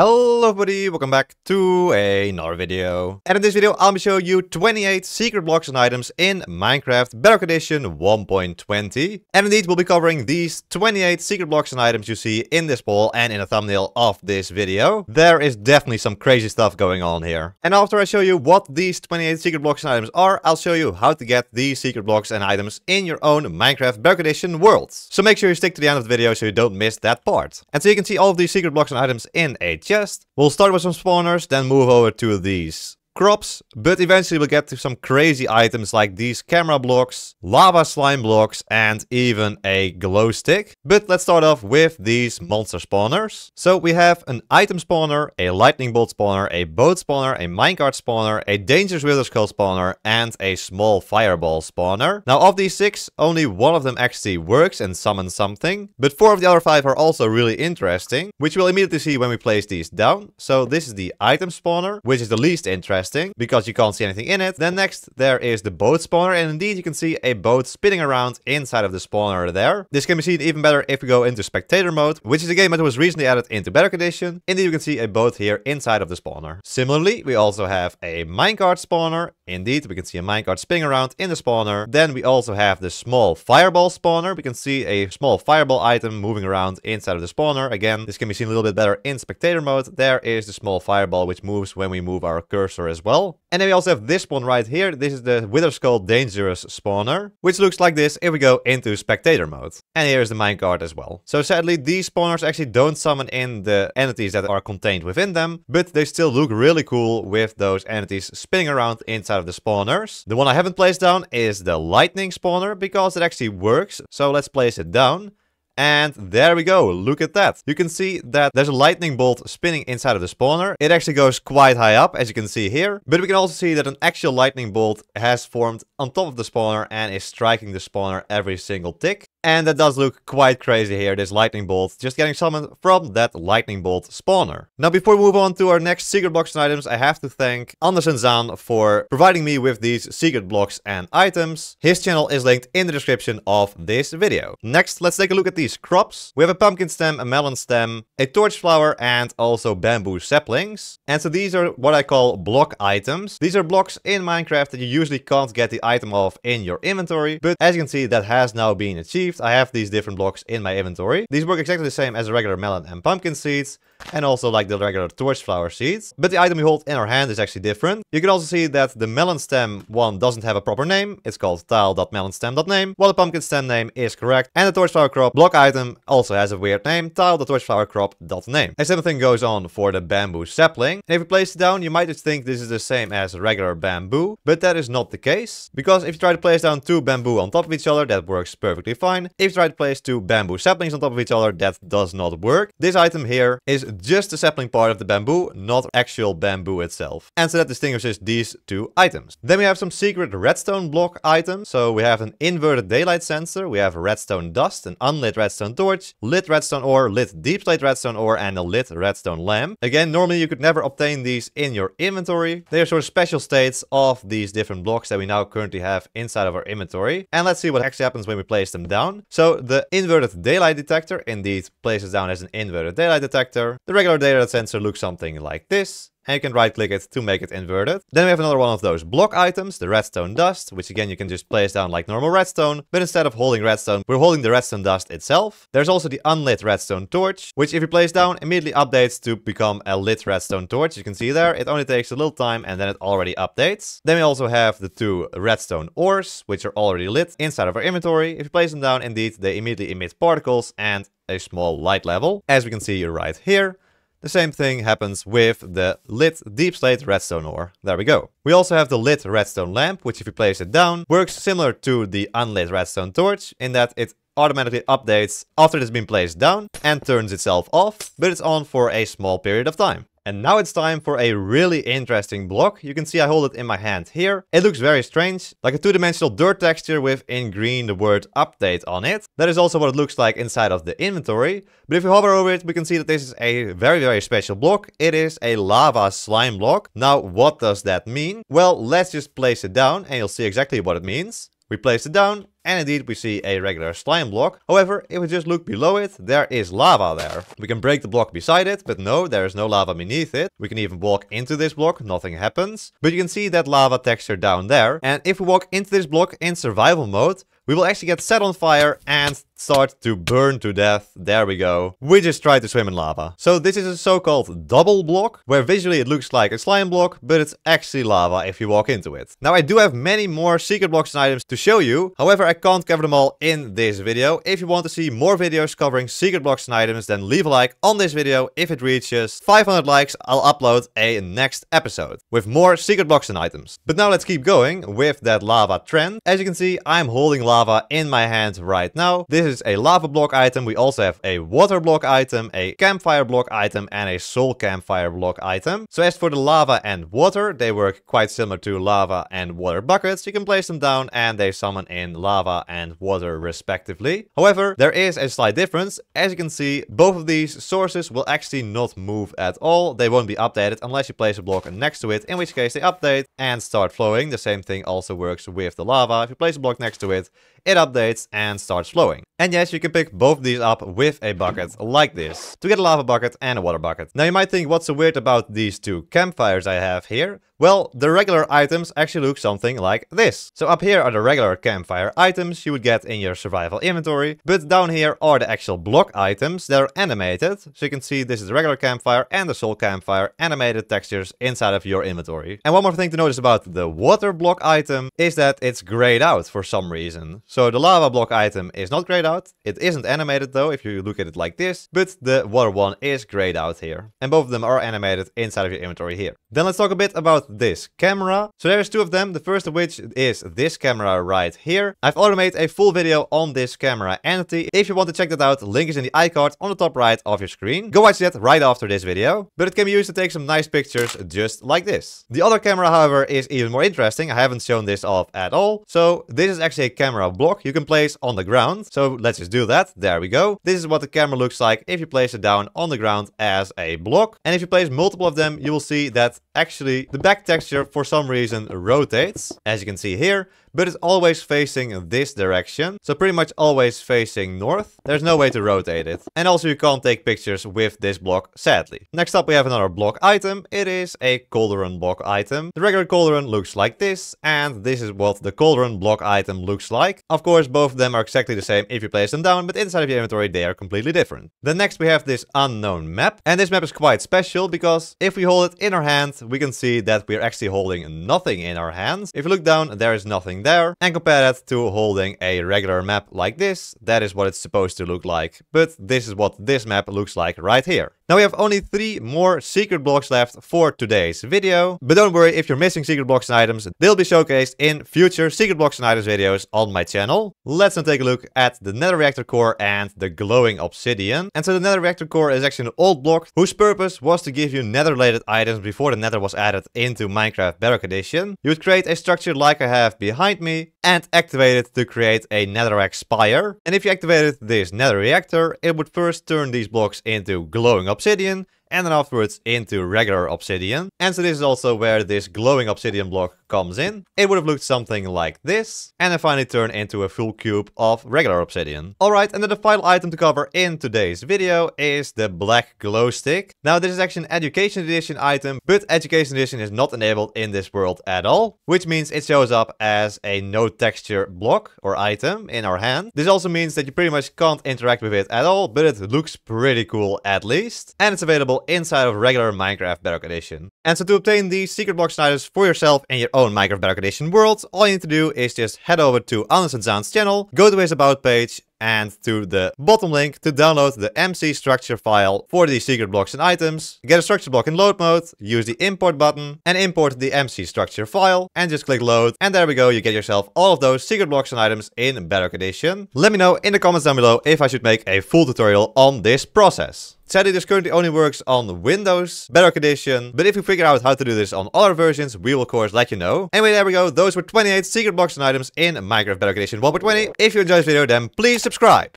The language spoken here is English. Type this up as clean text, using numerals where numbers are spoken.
Hello everybody, welcome back to another video. And in this video I'll be showing you 28 secret blocks and items in Minecraft Bedrock Edition 1.20. And indeed we'll be covering these 28 secret blocks and items you see in this poll and in the thumbnail of this video. There is definitely some crazy stuff going on here. And after I show you what these 28 secret blocks and items are, I'll show you how to get these secret blocks and items in your own Minecraft Bedrock Edition worlds. So make sure you stick to the end of the video so you don't miss that part. And so you can see all of these secret blocks and items in a chest. We'll start with some spawners, then move over to these crops, but eventually we'll get to some crazy items like these camera blocks, lava slime blocks, and even a glow stick. But let's start off with these monster spawners. So we have an item spawner, a lightning bolt spawner, a boat spawner, a minecart spawner, a dangerous wither skull spawner, and a small fireball spawner. Now of these 6, only one of them actually works and summons something, but 4 of the other 5 are also really interesting, which we'll immediately see when we place these down. So this is the item spawner, which is the least interesting because you can't see anything in it. Then next there is the boat spawner, and indeed you can see a boat spinning around inside of the spawner there. This can be seen even better if we go into spectator mode, which is a game that was recently added into Bedrock Edition. Indeed you can see a boat here inside of the spawner. Similarly we also have a minecart spawner. Indeed we can see a minecart spinning around in the spawner. Then we also have the small fireball spawner. We can see a small fireball item moving around inside of the spawner. Again, this can be seen a little bit better in spectator mode. There is the small fireball which moves when we move our cursor as well. And then we also have this spawn right here. This is the wither skull dangerous spawner, which looks like this if we go into spectator mode. And here's the minecart as well. So sadly these spawners actually don't summon in the entities that are contained within them, but they still look really cool with those entities spinning around inside of the spawners. The one I haven't placed down is the lightning spawner because it actually works. So let's place it down. And there we go, look at that. You can see that there's a lightning bolt spinning inside of the spawner. It actually goes quite high up, as you can see here. But we can also see that an actual lightning bolt has formed on top of the spawner and is striking the spawner every single tick. And that does look quite crazy here, this lightning bolt just getting summoned from that lightning bolt spawner. Now before we move on to our next secret blocks and items, I have to thank Anders and Zaan for providing me with these secret blocks and items. His channel is linked in the description of this video. Next, let's take a look at these crops. We have a pumpkin stem, a melon stem, a torch flower, and also bamboo saplings. And so these are what I call block items. These are blocks in Minecraft that you usually can't get the item of in your inventory, but as you can see that has now been achieved. I have these different blocks in my inventory. These work exactly the same as the regular melon and pumpkin seeds, and also like the regular torch flower seeds. But the item we hold in our hand is actually different. You can also see that the melon stem one doesn't have a proper name. It's called tile.melonstem.name, while the pumpkin stem name is correct. And the torch flower crop block item also has a weird name, tile.torchflowercrop.name. A similar thing goes on for the bamboo sapling. And if you place it down, you might just think this is the same as regular bamboo, but that is not the case. Because if you try to place down 2 bamboo on top of each other, that works perfectly fine. If you try to place 2 bamboo saplings on top of each other, that does not work. This item here is just the sapling part of the bamboo, not actual bamboo itself. And so that distinguishes these 2 items. Then we have some secret redstone block items. So we have an inverted daylight sensor, we have redstone dust, an unlit redstone torch, lit redstone ore, lit deep slate redstone ore, and a lit redstone lamp. Again, normally you could never obtain these in your inventory. They are sort of special states of these different blocks that we now currently have inside of our inventory. And let's see what actually happens when we place them down. So the inverted daylight detector indeed places down as an inverted daylight detector. The regular daylight sensor looks something like this. And you can right click it to make it inverted. Then we have another one of those block items, the redstone dust, which again you can just place down like normal redstone, but instead of holding redstone, we're holding the redstone dust itself. There's also the unlit redstone torch, which if you place down, immediately updates to become a lit redstone torch. You can see there, it only takes a little time and then it already updates. Then we also have the 2 redstone ores, which are already lit inside of our inventory. If you place them down, indeed, they immediately emit particles and a small light level, as we can see right here. The same thing happens with the lit deep slate redstone ore. There we go. We also have the lit redstone lamp, which if you place it down, works similar to the unlit redstone torch in that it automatically updates after it has been placed down and turns itself off, but it's on for a small period of time. And now it's time for a really interesting block. You can see I hold it in my hand here. It looks very strange, like a 2-dimensional dirt texture with in green the word update on it. That is also what it looks like inside of the inventory. But if you hover over it, we can see that this is a very special block. It is a lava slime block. Now, what does that mean? Well, let's just place it down and you'll see exactly what it means. We place it down, and indeed we see a regular slime block. However, if we just look below it, there is lava there. We can break the block beside it, but no, there is no lava beneath it. We can even walk into this block, nothing happens. But you can see that lava texture down there. And if we walk into this block in survival mode, we will actually get set on fire and start to burn to death. There we go. We just tried to swim in lava. So this is a so-called double block, where visually it looks like a slime block, but it's actually lava if you walk into it. Now I do have many more secret blocks and items to show you. However, I can't cover them all in this video. If you want to see more videos covering secret blocks and items, then leave a like on this video. If it reaches 500 likes, I'll upload a next episode with more secret blocks and items. But now let's keep going with that lava trend. As you can see, I'm holding lava in my hand right now. This is a lava block item. We also have a water block item, a campfire block item, and a soul campfire block item. So as for the lava and water, they work quite similar to lava and water buckets. You can place them down and they summon in lava and water respectively. However, there is a slight difference. As you can see, both of these sources will actually not move at all. They won't be updated unless you place a block next to it, in which case they update and start flowing. The same thing also works with the lava. If you place a block next to it, it updates and starts flowing. And yes, you can pick both of these up with a bucket like this to get a lava bucket and a water bucket. Now you might think, what's so weird about these two campfires I have here? Well, the regular items actually look something like this. So up here are the regular campfire items you would get in your survival inventory. But down here are the actual block items that are animated. So you can see this is the regular campfire and the soul campfire animated textures inside of your inventory. And one more thing to notice about the water block item is that it's grayed out for some reason. So the lava block item is not grayed out. It isn't animated though if you look at it like this. But the water one is grayed out here. And both of them are animated inside of your inventory here. Then let's talk a bit about this camera. So there's two of them, the first of which is this camera right here. I've already made a full video on this camera entity. If you want to check that out, link is in the iCard on the top right of your screen. Go watch that right after this video. But it can be used to take some nice pictures just like this. The other camera, however, is even more interesting. I haven't shown this off at all. So this is actually a camera block you can place on the ground. So let's just do that. There we go. This is what the camera looks like if you place it down on the ground as a block. And if you place multiple of them, you will see that actually the back texture for some reason rotates, as you can see here, but it's always facing this direction. So pretty much always facing north. There's no way to rotate it. And also you can't take pictures with this block, sadly. Next up we have another block item. It is a cauldron block item. The regular cauldron looks like this, and this is what the cauldron block item looks like. Of course, both of them are exactly the same if you place them down, but inside of your inventory they are completely different. Then next we have this unknown map. And this map is quite special because if we hold it in our hand, we can see that we're actually holding nothing in our hands. If you look down, there is nothing there, and compare that to holding a regular map like this. That is what it's supposed to look like, but this is what this map looks like right here. Now we have only 3 more secret blocks left for today's video, but don't worry if you're missing secret blocks and items, they'll be showcased in future secret blocks and items videos on my channel. Let's now take a look at the Nether Reactor core and the glowing obsidian. And so the Nether Reactor core is actually an old block whose purpose was to give you nether related items before the nether was added into Minecraft Bedrock Edition. You would create a structure like I have behind me and activate it to create a netherrack spire. And if you activated this nether reactor, it would first turn these blocks into glowing obsidian and then afterwards into regular obsidian. And so this is also where this glowing obsidian block comes in. It would have looked something like this, and then finally turn into a full cube of regular obsidian. Alright, and then the final item to cover in today's video is the black glow stick. Now this is actually an education edition item, but education edition is not enabled in this world at all, which means it shows up as a no texture block or item in our hand. This also means that you pretty much can't interact with it at all, but it looks pretty cool at least, and it's available inside of regular Minecraft Bedrock Edition. And so to obtain these secret blocks and items for yourself in your own Minecraft Bedrock Edition world, all you need to do is just head over to Anders and Zaan's channel, go to his about page, and to the bottom link to download the MC structure file for these secret blocks and items. Get a structure block in load mode, use the import button, and import the MC structure file, and just click load, and there we go, you get yourself all of those secret blocks and items in Bedrock Edition. Let me know in the comments down below if I should make a full tutorial on this process. Sadly, this currently only works on Windows Bedrock Edition, but if we figure out how to do this on other versions, we will of course let you know. Anyway, there we go. Those were 28 secret blocks and items in Minecraft Bedrock Edition 1.20. If you enjoyed this video, then please subscribe.